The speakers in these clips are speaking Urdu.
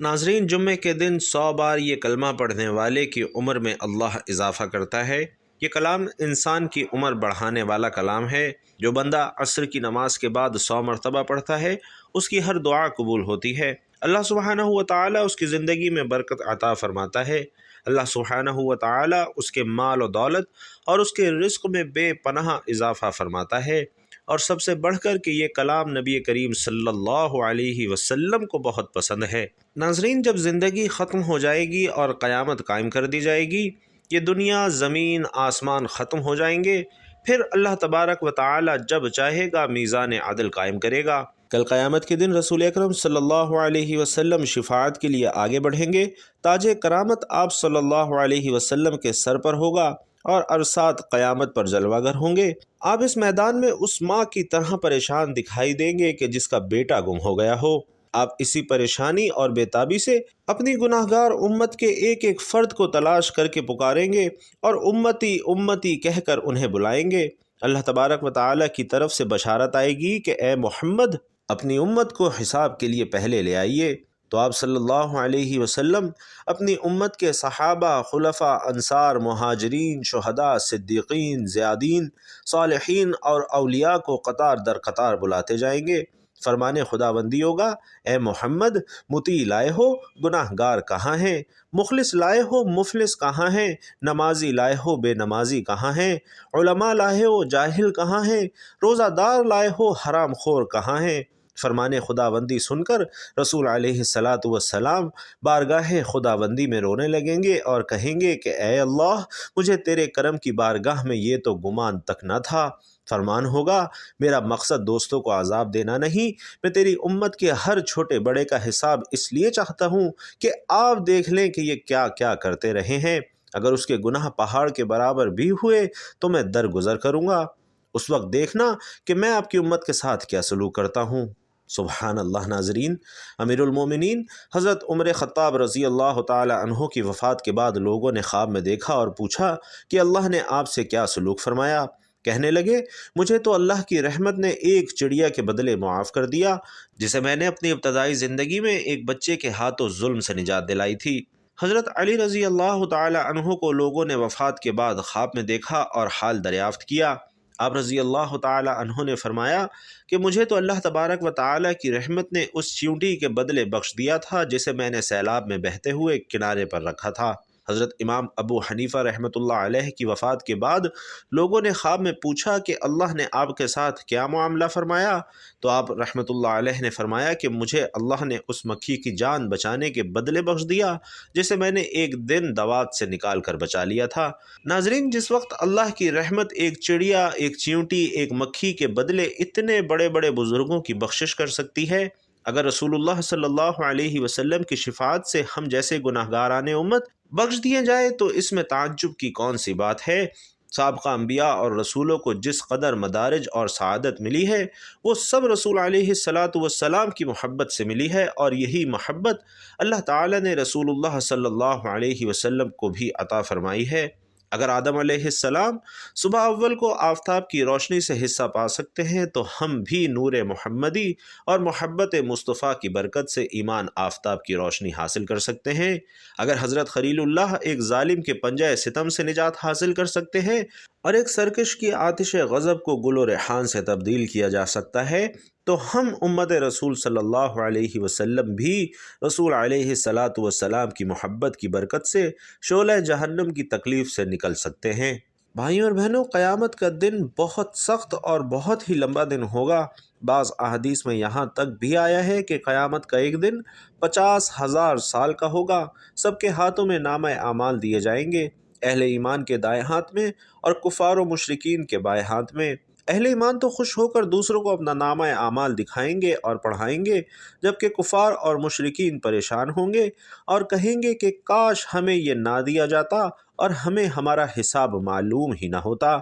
ناظرین، جمعے کے دن 100 بار یہ کلمہ پڑھنے والے کی عمر میں اللہ اضافہ کرتا ہے۔ یہ کلام انسان کی عمر بڑھانے والا کلام ہے۔ جو بندہ عصر کی نماز کے بعد 100 مرتبہ پڑھتا ہے، اس کی ہر دعا قبول ہوتی ہے۔ اللہ سبحانہ و تعالی اس کی زندگی میں برکت عطا فرماتا ہے۔ اللہ سبحانہ و تعالی اس کے مال و دولت اور اس کے رزق میں بے پناہ اضافہ فرماتا ہے۔ اور سب سے بڑھ کر کہ یہ کلام نبی کریم صلی اللہ علیہ وسلم کو بہت پسند ہے۔ ناظرین، جب زندگی ختم ہو جائے گی اور قیامت قائم کر دی جائے گی، یہ دنیا، زمین، آسمان ختم ہو جائیں گے، پھر اللہ تبارک و تعالی جب چاہے گا میزان عدل قائم کرے گا۔ کل قیامت کے دن رسول اکرم صلی اللہ علیہ وسلم شفاعت کے لیے آگے بڑھیں گے۔ تاج کرامت آپ صلی اللہ علیہ وسلم کے سر پر ہوگا اور عرصات قیامت پر جلوہ گر ہوں گے۔ آپ اس میدان میں اس ماں کی طرح پریشان دکھائی دیں گے کہ جس کا بیٹا گم ہو گیا ہو۔ آپ اسی پریشانی اور بے تابی سے اپنی گناہ گار امت کے ایک ایک فرد کو تلاش کر کے پکاریں گے اور امتی امتی کہہ کر انہیں بلائیں گے۔ اللہ تبارک و تعالی کی طرف سے بشارت آئے گی کہ اے محمد، اپنی امت کو حساب کے لیے پہلے لے آئیے۔ تو آپ صلی اللہ علیہ وسلم اپنی امت کے صحابہ، خلفاء، انصار، مہاجرین، شہداء، صدیقین، زیادین، صالحین اور اولیاء کو قطار در قطار بلاتے جائیں گے۔ فرمانے خداوندی ہوگا، اے محمد، مطیع لائے ہو، گناہ گار کہاں ہیں؟ مخلص لائے ہو، مفلس کہاں ہیں؟ نمازی لائے ہو، بے نمازی کہاں ہیں؟ علماء لائے ہو، جاہل کہاں ہیں؟ روزہ دار لائے ہو، حرام خور کہاں ہیں؟ فرمانے خداوندی سن کر رسول علیہ الصلاۃ والسلام بارگاہ خداوندی میں رونے لگیں گے اور کہیں گے کہ اے اللہ، مجھے تیرے کرم کی بارگاہ میں یہ تو گمان تک نہ تھا۔ فرمان ہوگا، میرا مقصد دوستوں کو عذاب دینا نہیں، میں تیری امت کے ہر چھوٹے بڑے کا حساب اس لیے چاہتا ہوں کہ آپ دیکھ لیں کہ یہ کیا کیا کرتے رہے ہیں۔ اگر اس کے گناہ پہاڑ کے برابر بھی ہوئے تو میں درگزر کروں گا۔ اس وقت دیکھنا کہ میں آپ کی امت کے ساتھ کیا سلوک کرتا ہوں۔ سبحان اللہ۔ ناظرین، امیر المومنین حضرت عمر خطاب رضی اللہ تعالی عنہ کی وفات کے بعد لوگوں نے خواب میں دیکھا اور پوچھا کہ اللہ نے آپ سے کیا سلوک فرمایا؟ کہنے لگے، مجھے تو اللہ کی رحمت نے ایک چڑیا کے بدلے معاف کر دیا جسے میں نے اپنی ابتدائی زندگی میں ایک بچے کے ہاتھوں ظلم سے نجات دلائی تھی۔ حضرت علی رضی اللہ تعالی عنہ کو لوگوں نے وفات کے بعد خواب میں دیکھا اور حال دریافت کیا۔ آپ رضی اللہ تعالی عنہ نے فرمایا کہ مجھے تو اللہ تبارک و تعالی کی رحمت نے اس چیونٹی کے بدلے بخش دیا تھا جسے میں نے سیلاب میں بہتے ہوئے کنارے پر رکھا تھا۔ حضرت امام ابو حنیفہ رحمۃ اللہ علیہ کی وفات کے بعد لوگوں نے خواب میں پوچھا کہ اللہ نے آپ کے ساتھ کیا معاملہ فرمایا؟ تو آپ رحمۃ اللہ علیہ نے فرمایا کہ مجھے اللہ نے اس مکھی کی جان بچانے کے بدلے بخش دیا جسے میں نے ایک دن دوات سے نکال کر بچا لیا تھا۔ ناظرین، جس وقت اللہ کی رحمت ایک چڑیا، ایک چیونٹی، ایک مکھی کے بدلے اتنے بڑے بڑے بزرگوں کی بخشش کر سکتی ہے، اگر رسول اللہ صلی اللہ علیہ وسلم کی شفاعت سے ہم جیسے گناہ گاران امت بخش دیے جائے تو اس میں تعجب کی کون سی بات ہے؟ سابقہ انبیاء اور رسولوں کو جس قدر مدارج اور سعادت ملی ہے، وہ سب رسول علیہ الصلاۃ والسلام کی محبت سے ملی ہے، اور یہی محبت اللہ تعالی نے رسول اللہ صلی اللہ علیہ وسلم کو بھی عطا فرمائی ہے۔ اگر آدم علیہ السلام صبح اول کو آفتاب کی روشنی سے حصہ پا سکتے ہیں تو ہم بھی نور محمدی اور محبت مصطفیٰ کی برکت سے ایمان آفتاب کی روشنی حاصل کر سکتے ہیں۔ اگر حضرت خلیل اللہ ایک ظالم کے پنجہ ستم سے نجات حاصل کر سکتے ہیں اور ایک سرکش کی آتش غضب کو گل و ریحان سے تبدیل کیا جا سکتا ہے، تو ہم امت رسول صلی اللہ علیہ وسلم بھی رسول علیہ الصلاۃ والسلام کی محبت کی برکت سے شعلہ جہنم کی تکلیف سے نکل سکتے ہیں۔ بھائیوں اور بہنوں، قیامت کا دن بہت سخت اور بہت ہی لمبا دن ہوگا۔ بعض احادیث میں یہاں تک بھی آیا ہے کہ قیامت کا ایک دن 50,000 سال کا ہوگا۔ سب کے ہاتھوں میں نامہ اعمال دیے جائیں گے، اہل ایمان کے دائیں ہاتھ میں اور کفار و مشرکین کے بائیں ہاتھ میں۔ اہل ایمان تو خوش ہو کر دوسروں کو اپنا نامہ اعمال دکھائیں گے اور پڑھائیں گے، جبکہ کفار اور مشرکین پریشان ہوں گے اور کہیں گے کہ کاش ہمیں یہ نہ دیا جاتا اور ہمیں ہمارا حساب معلوم ہی نہ ہوتا۔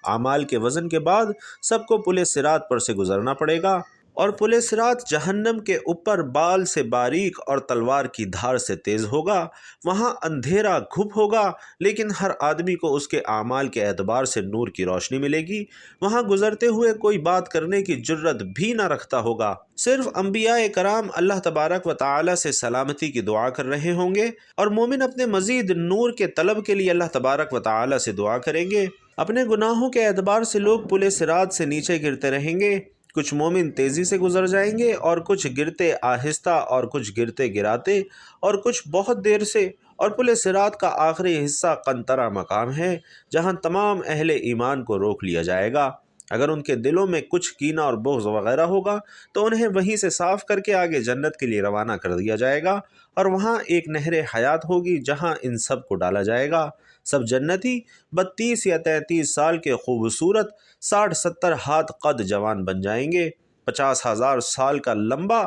اعمال کے وزن کے بعد سب کو پل صراط پر سے گزرنا پڑے گا۔ اور پل صراط جہنم کے اوپر بال سے باریک اور تلوار کی دھار سے تیز ہوگا۔ وہاں اندھیرا گھپ ہوگا، لیکن ہر آدمی کو اس کے اعمال کے اعتبار سے نور کی روشنی ملے گی۔ وہاں گزرتے ہوئے کوئی بات کرنے کی جرت بھی نہ رکھتا ہوگا۔ صرف انبیاء کرام اللہ تبارک و تعالی سے سلامتی کی دعا کر رہے ہوں گے، اور مومن اپنے مزید نور کے طلب کے لیے اللہ تبارک و تعالی سے دعا کریں گے۔ اپنے گناہوں کے اعتبار سے لوگ پل صراط سے نیچے گرتے رہیں گے۔ کچھ مومن تیزی سے گزر جائیں گے، اور کچھ گرتے آہستہ، اور کچھ گرتے گراتے، اور کچھ بہت دیر سے۔ اور پل صراط کا آخری حصہ قنطرہ مقام ہے، جہاں تمام اہل ایمان کو روک لیا جائے گا۔ اگر ان کے دلوں میں کچھ کینہ اور بغض وغیرہ ہوگا تو انہیں وہیں سے صاف کر کے آگے جنت کے لیے روانہ کر دیا جائے گا، اور وہاں ایک نہر حیات ہوگی جہاں ان سب کو ڈالا جائے گا۔ سب جنتی 32 یا 33 سال کے خوبصورت 60-70 ہاتھ قد جوان بن جائیں گے۔ 50,000 سال کا لمبا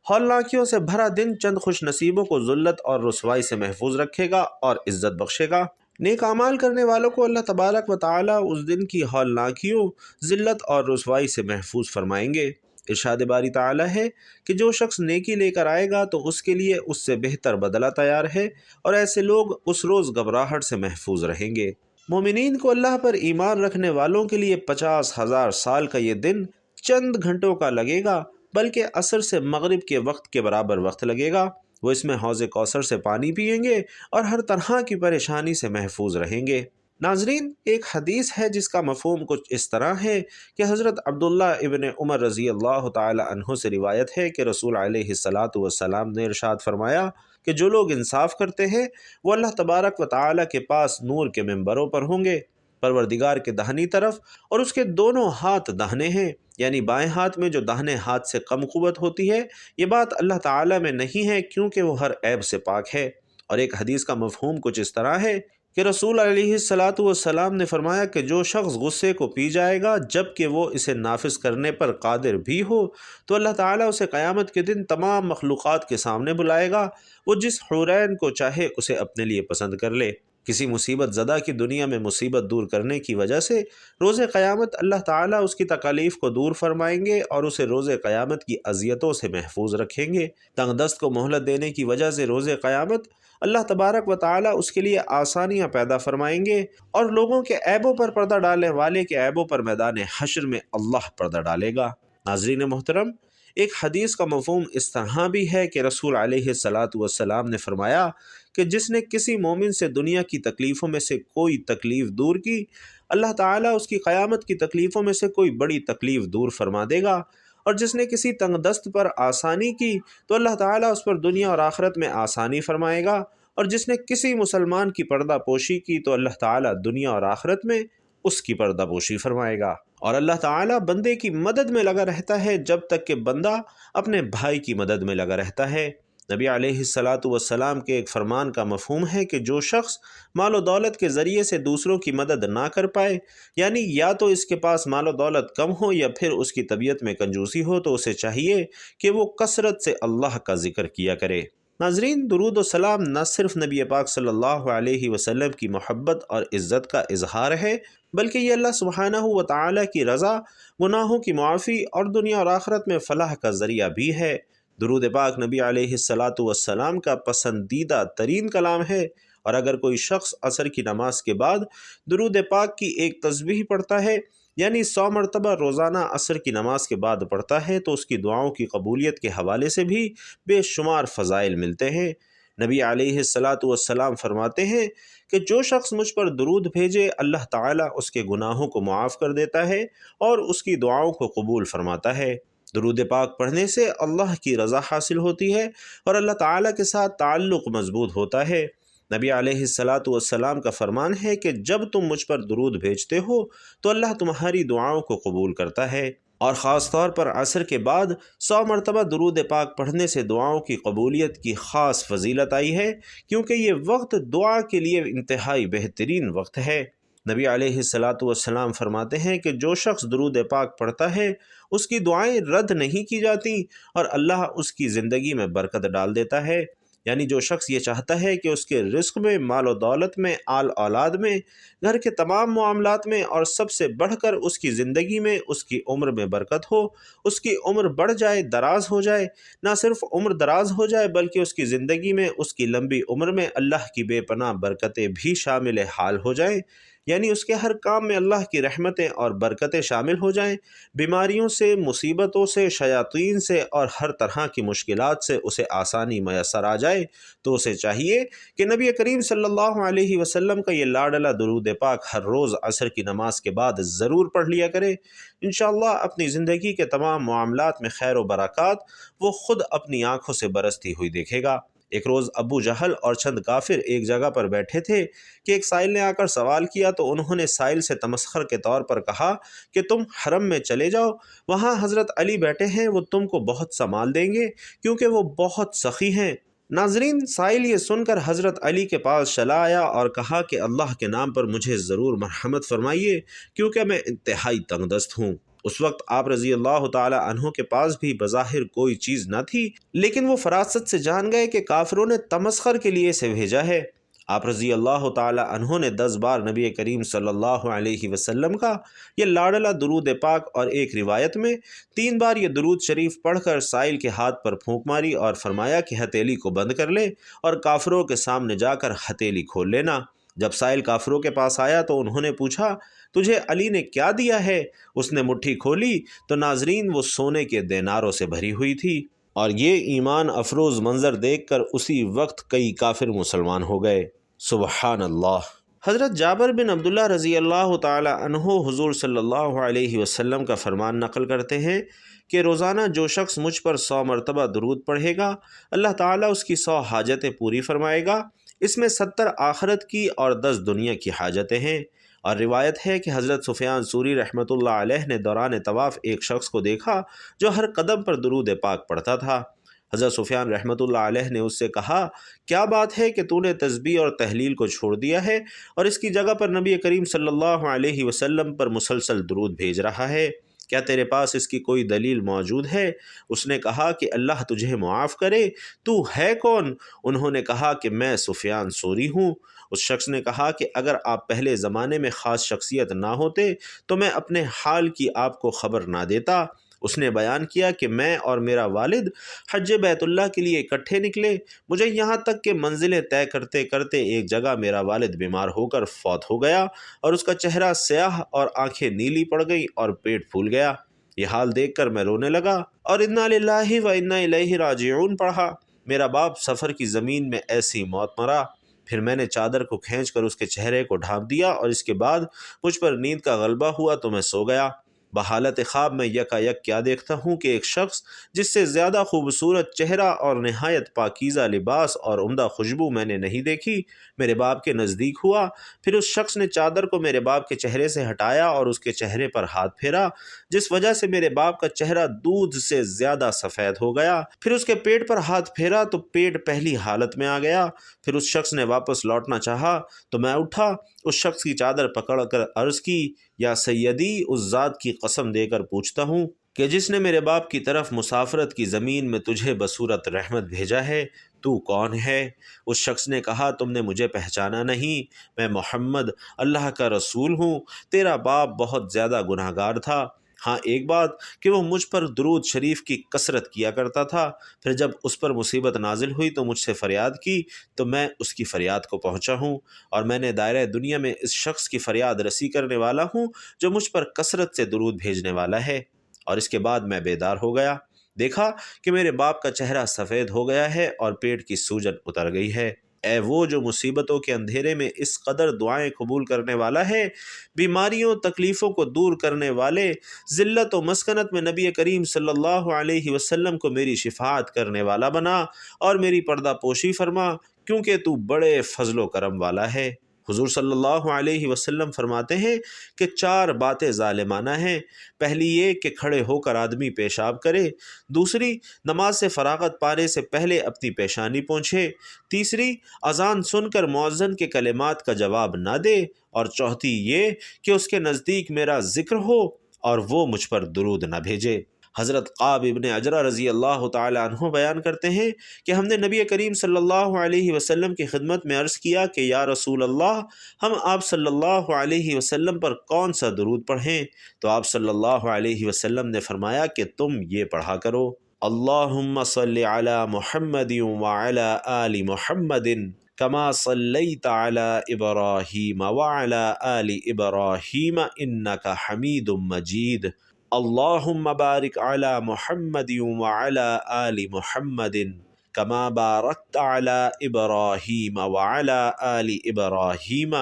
ہولناکیوں سے بھرا دن چند خوش نصیبوں کو ذلت اور رسوائی سے محفوظ رکھے گا اور عزت بخشے گا۔ نیک اعمال کرنے والوں کو اللہ تبارک و تعالی اس دن کی ہولناکیوں، ذلت اور رسوائی سے محفوظ فرمائیں گے۔ ارشاد باری تعالی ہے کہ جو شخص نیکی لے کر آئے گا تو اس کے لیے اس سے بہتر بدلہ تیار ہے، اور ایسے لوگ اس روز گھبراہٹ سے محفوظ رہیں گے۔ مومنین کو اللہ پر ایمان رکھنے والوں کے لیے 50,000 سال کا یہ دن چند گھنٹوں کا لگے گا، بلکہ عصر سے مغرب کے وقت کے برابر وقت لگے گا۔ وہ اس میں حوض کوثر سے پانی پئیں گے اور ہر طرح کی پریشانی سے محفوظ رہیں گے۔ ناظرین، ایک حدیث ہے جس کا مفہوم کچھ اس طرح ہے کہ حضرت عبداللہ ابن عمر رضی اللہ تعالی عنہ سے روایت ہے کہ رسول علیہ الصلاۃ والسلام نے ارشاد فرمایا کہ جو لوگ انصاف کرتے ہیں وہ اللہ تبارک و تعالی کے پاس نور کے ممبروں پر ہوں گے، پروردگار کے داہنی طرف، اور اس کے دونوں ہاتھ داہنے ہیں، یعنی بائیں ہاتھ میں جو داہنے ہاتھ سے کم قوت ہوتی ہے۔ یہ بات اللہ تعالی میں نہیں ہے کیونکہ وہ ہر عیب سے پاک ہے۔ اور ایک حدیث کا مفہوم کچھ اس طرح ہے کہ رسول علیہ الصلاۃ والسلام نے فرمایا کہ جو شخص غصے کو پی جائے گا جب کہ وہ اسے نافذ کرنے پر قادر بھی ہو، تو اللہ تعالیٰ اسے قیامت کے دن تمام مخلوقات کے سامنے بلائے گا۔ وہ جس حورین کو چاہے اسے اپنے لیے پسند کر لے۔ کسی مصیبت زدہ کی دنیا میں مصیبت دور کرنے کی وجہ سے روز قیامت اللہ تعالیٰ اس کی تکالیف کو دور فرمائیں گے اور اسے روز قیامت کی اذیتوں سے محفوظ رکھیں گے۔ تنگ دست کو مہلت دینے کی وجہ سے روز قیامت اللہ تبارک و تعالیٰ اس کے لیے آسانیاں پیدا فرمائیں گے، اور لوگوں کے عیبوں پر پردہ ڈالنے والے کے عیبوں پر میدان حشر میں اللہ پردہ ڈالے گا۔ ناظرین محترم، ایک حدیث کا مفہوم اس طرح بھی ہے کہ رسول علیہ الصلاۃ والسلام نے فرمایا کہ جس نے کسی مومن سے دنیا کی تکلیفوں میں سے کوئی تکلیف دور کی، اللہ تعالیٰ اس کی قیامت کی تکلیفوں میں سے کوئی بڑی تکلیف دور فرما دے گا، اور جس نے کسی تنگ دست پر آسانی کی تو اللہ تعالیٰ اس پر دنیا اور آخرت میں آسانی فرمائے گا، اور جس نے کسی مسلمان کی پردہ پوشی کی تو اللہ تعالیٰ دنیا اور آخرت میں اس کی پردہ پوشی فرمائے گا۔ اور اللہ تعالیٰ بندے کی مدد میں لگا رہتا ہے جب تک کہ بندہ اپنے بھائی کی مدد میں لگا رہتا ہے۔ نبی علیہ الصلاۃ والسلام کے ایک فرمان کا مفہوم ہے کہ جو شخص مال و دولت کے ذریعے سے دوسروں کی مدد نہ کر پائے، یعنی یا تو اس کے پاس مال و دولت کم ہو یا پھر اس کی طبیعت میں کنجوسی ہو، تو اسے چاہیے کہ وہ کثرت سے اللہ کا ذکر کیا کرے۔ ناظرین، درود و سلام نہ صرف نبی پاک صلی اللہ علیہ وسلم کی محبت اور عزت کا اظہار ہے، بلکہ یہ اللہ سبحانہ و تعالیٰ کی رضا، گناہوں کی معافی اور دنیا اور آخرت میں فلاح کا ذریعہ بھی ہے۔ درود پاک نبی علیہ الصلاۃ والسلام کا پسندیدہ ترین کلام ہے، اور اگر کوئی شخص عصر کی نماز کے بعد درود پاک کی ایک تسبیح پڑھتا ہے، یعنی 100 مرتبہ روزانہ عصر کی نماز کے بعد پڑھتا ہے، تو اس کی دعاؤں کی قبولیت کے حوالے سے بھی بے شمار فضائل ملتے ہیں۔ نبی علیہ الصلاۃ والسلام فرماتے ہیں کہ جو شخص مجھ پر درود بھیجے، اللہ تعالیٰ اس کے گناہوں کو معاف کر دیتا ہے اور اس کی دعاؤں کو قبول فرماتا ہے۔ درود پاک پڑھنے سے اللہ کی رضا حاصل ہوتی ہے اور اللہ تعالیٰ کے ساتھ تعلق مضبوط ہوتا ہے۔ نبی علیہ الصلاۃ والسلام کا فرمان ہے کہ جب تم مجھ پر درود بھیجتے ہو تو اللہ تمہاری دعاؤں کو قبول کرتا ہے، اور خاص طور پر عصر کے بعد 100 مرتبہ درود پاک پڑھنے سے دعاؤں کی قبولیت کی خاص فضیلت آئی ہے، کیونکہ یہ وقت دعا کے لیے انتہائی بہترین وقت ہے۔ نبی علیہ الصلاۃ والسلام فرماتے ہیں کہ جو شخص درود پاک پڑھتا ہے اس کی دعائیں رد نہیں کی جاتی اور اللہ اس کی زندگی میں برکت ڈال دیتا ہے۔ یعنی جو شخص یہ چاہتا ہے کہ اس کے رزق میں، مال و دولت میں، آل اولاد میں، گھر کے تمام معاملات میں اور سب سے بڑھ کر اس کی زندگی میں، اس کی عمر میں برکت ہو، اس کی عمر بڑھ جائے، دراز ہو جائے، نہ صرف عمر دراز ہو جائے بلکہ اس کی زندگی میں، اس کی لمبی عمر میں اللہ کی بے پناہ برکتیں بھی شامل حال ہو جائیں، یعنی اس کے ہر کام میں اللہ کی رحمتیں اور برکتیں شامل ہو جائیں، بیماریوں سے، مصیبتوں سے، شیاطین سے اور ہر طرح کی مشکلات سے اسے آسانی میسر آ جائے، تو اسے چاہیے کہ نبی کریم صلی اللہ علیہ وسلم کا یہ لاڈلا درود پاک ہر روز عصر کی نماز کے بعد ضرور پڑھ لیا کرے۔ انشاءاللہ اپنی زندگی کے تمام معاملات میں خیر و برکات وہ خود اپنی آنکھوں سے برستی ہوئی دیکھے گا۔ ایک روز ابو جہل اور چند کافر ایک جگہ پر بیٹھے تھے کہ ایک سائل نے آ کر سوال کیا تو انہوں نے سائل سے تمسخر کے طور پر کہا کہ تم حرم میں چلے جاؤ، وہاں حضرت علی بیٹھے ہیں، وہ تم کو بہت سا مال دیں گے کیونکہ وہ بہت سخی ہیں۔ ناظرین، سائل یہ سن کر حضرت علی کے پاس چلا آیا اور کہا کہ اللہ کے نام پر مجھے ضرور مرحمت فرمائیے کیونکہ میں انتہائی تنگ دست ہوں۔ اس وقت آپ رضی اللہ تعالی عنہ کے پاس بھی بظاہر کوئی چیز نہ تھی، لیکن وہ فراست سے جان گئے کہ کافروں نے تمسخر کے لیے اسے بھیجا ہے۔ آپ رضی اللہ تعالی عنہ نے 10 بار نبی کریم صلی اللہ علیہ وسلم کا یہ لاڈلا درود پاک اور ایک روایت میں 3 بار یہ درود شریف پڑھ کر سائل کے ہاتھ پر پھونک ماری اور فرمایا کہ ہتھیلی کو بند کر لے اور کافروں کے سامنے جا کر ہتھیلی کھول لینا۔ جب سائل کافروں کے پاس آیا تو انہوں نے پوچھا، تجھے علی نے کیا دیا ہے؟ اس نے مٹھی کھولی تو ناظرین وہ سونے کے دیناروں سے بھری ہوئی تھی، اور یہ ایمان افروز منظر دیکھ کر اسی وقت کئی کافر مسلمان ہو گئے۔ سبحان اللہ۔ حضرت جابر بن عبداللہ رضی اللہ تعالی عنہ حضور صلی اللہ علیہ وسلم کا فرمان نقل کرتے ہیں کہ روزانہ جو شخص مجھ پر 100 مرتبہ درود پڑھے گا، اللہ تعالیٰ اس کی 100 حاجتیں پوری فرمائے گا، اس میں 70 آخرت کی اور 10 دنیا کی حاجتیں ہیں۔ اور روایت ہے کہ حضرت سفیان ثوری رحمۃ اللہ علیہ نے دوران طواف ایک شخص کو دیکھا جو ہر قدم پر درود پاک پڑھتا تھا۔ حضرت سفیان رحمۃ اللہ علیہ نے اس سے کہا، کیا بات ہے کہ تو نے تسبیح اور تحلیل کو چھوڑ دیا ہے اور اس کی جگہ پر نبی کریم صلی اللہ علیہ وسلم پر مسلسل درود بھیج رہا ہے؟ کیا تیرے پاس اس کی کوئی دلیل موجود ہے؟ اس نے کہا کہ اللہ تجھے معاف کرے، تو ہے کون؟ انہوں نے کہا کہ میں سفیان ثوری ہوں۔ اس شخص نے کہا کہ اگر آپ پہلے زمانے میں خاص شخصیت نہ ہوتے تو میں اپنے حال کی آپ کو خبر نہ دیتا۔ اس نے بیان کیا کہ میں اور میرا والد حج بیت اللہ کے لیے اکٹھے نکلے، مجھے یہاں تک کہ منزلیں طے کرتے کرتے ایک جگہ میرا والد بیمار ہو کر فوت ہو گیا اور اس کا چہرہ سیاہ اور آنکھیں نیلی پڑ گئی اور پیٹ پھول گیا۔ یہ حال دیکھ کر میں رونے لگا اور انا للہ و انا الیہ راجعون پڑھا۔ میرا باپ سفر کی زمین میں ایسی موت مرا۔ پھر میں نے چادر کو کھینچ کر اس کے چہرے کو ڈھانپ دیا اور اس کے بعد مجھ پر نیند کا غلبہ ہوا تو میں سو گیا۔ بحالت خواب میں یکایک کیا دیکھتا ہوں کہ ایک شخص جس سے زیادہ خوبصورت چہرہ اور نہایت پاکیزہ لباس اور عمدہ خوشبو میں نے نہیں دیکھی میرے باپ کے نزدیک ہوا۔ پھر اس شخص نے چادر کو میرے باپ کے چہرے سے ہٹایا اور اس کے چہرے پر ہاتھ پھیرا، جس وجہ سے میرے باپ کا چہرہ دودھ سے زیادہ سفید ہو گیا۔ پھر اس کے پیٹ پر ہاتھ پھیرا تو پیٹ پہلی حالت میں آ گیا۔ پھر اس شخص نے واپس لوٹنا چاہا تو میں اٹھا، اس شخص کی چادر پکڑ کر عرض کی، یا سیدی، اس ذات کی قسم دے کر پوچھتا ہوں کہ جس نے میرے باپ کی طرف مسافرت کی زمین میں تجھے بصورت رحمت بھیجا ہے، تو کون ہے؟ اس شخص نے کہا، تم نے مجھے پہچانا نہیں، میں محمد اللہ کا رسول ہوں۔ تیرا باپ بہت زیادہ گناہ گار تھا، ہاں ایک بات کہ وہ مجھ پر درود شریف کی کثرت کیا کرتا تھا۔ پھر جب اس پر مصیبت نازل ہوئی تو مجھ سے فریاد کی تو میں اس کی فریاد کو پہنچا ہوں، اور میں نے دائرہ دنیا میں اس شخص کی فریاد رسی کرنے والا ہوں جو مجھ پر کثرت سے درود بھیجنے والا ہے۔ اور اس کے بعد میں بیدار ہو گیا، دیکھا کہ میرے باپ کا چہرہ سفید ہو گیا ہے اور پیٹ کی سوجن اتر گئی ہے۔ اے وہ جو مصیبتوں کے اندھیرے میں اس قدر دعائیں قبول کرنے والا ہے، بیماریوں تکلیفوں کو دور کرنے والے، ذلت و مسکنت میں نبی کریم صلی اللہ علیہ وسلم کو میری شفاعت کرنے والا بنا اور میری پردہ پوشی فرما، کیونکہ تو بڑے فضل و کرم والا ہے۔ حضور صلی اللہ علیہ وسلم فرماتے ہیں کہ 4 باتیں ظالمانہ ہیں۔ پہلی یہ کہ کھڑے ہو کر آدمی پیشاب کرے، دوسری نماز سے فراغت پانے سے پہلے اپنی پیشانی پونچھے، تیسری اذان سن کر مؤذن کے کلمات کا جواب نہ دے، اور چوتھی یہ کہ اس کے نزدیک میرا ذکر ہو اور وہ مجھ پر درود نہ بھیجے۔ حضرت قعب ابن عجرہ رضی اللہ تعالی عنہ بیان کرتے ہیں کہ ہم نے نبی کریم صلی اللہ علیہ وسلم کی خدمت میں عرض کیا کہ یا رسول اللہ، ہم آپ صلی اللہ علیہ وسلم پر کون سا درود پڑھیں؟ تو آپ صلی اللہ علیہ وسلم نے فرمایا کہ تم یہ پڑھا کرو: اللہم صلی علی محمد وعلی آل محمد کما صلیت علی ابراہیم وعلی آل ابراہیم انک حمید مجید، اللہم بارک علی محمد وعلی آل محمد کما بارکت علی ابراہیم وعلی آل ابراہیم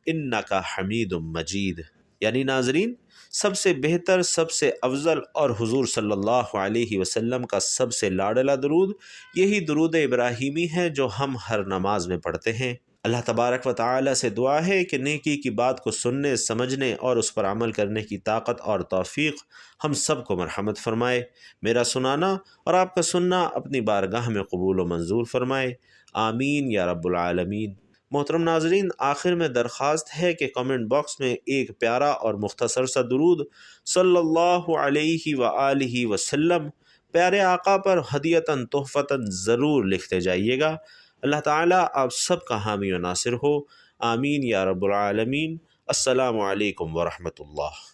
انک حمید مجید۔ یعنی ناظرین، سب سے بہتر، سب سے افضل اور حضور صلی اللہ علیہ وسلم کا سب سے لاڈلا درود یہی درود ابراہیمی ہے جو ہم ہر نماز میں پڑھتے ہیں۔ اللہ تبارک و تعالی سے دعا ہے کہ نیکی کی بات کو سننے، سمجھنے اور اس پر عمل کرنے کی طاقت اور توفیق ہم سب کو مرحمت فرمائے۔ میرا سنانا اور آپ کا سننا اپنی بارگاہ میں قبول و منظور فرمائے، آمین یا رب العالمین۔ محترم ناظرین، آخر میں درخواست ہے کہ کامنٹ باکس میں ایک پیارا اور مختصر سا درود صلی اللہ علیہ وآلہ وسلم پیارے آقا پر ہدیتاً تحفتاً ضرور لکھتے جائیے گا۔ اللہ تعالیٰ آپ سب کا حامی و ناصر ہو، آمین یا رب العالمین۔ السلام علیکم ورحمۃ اللہ۔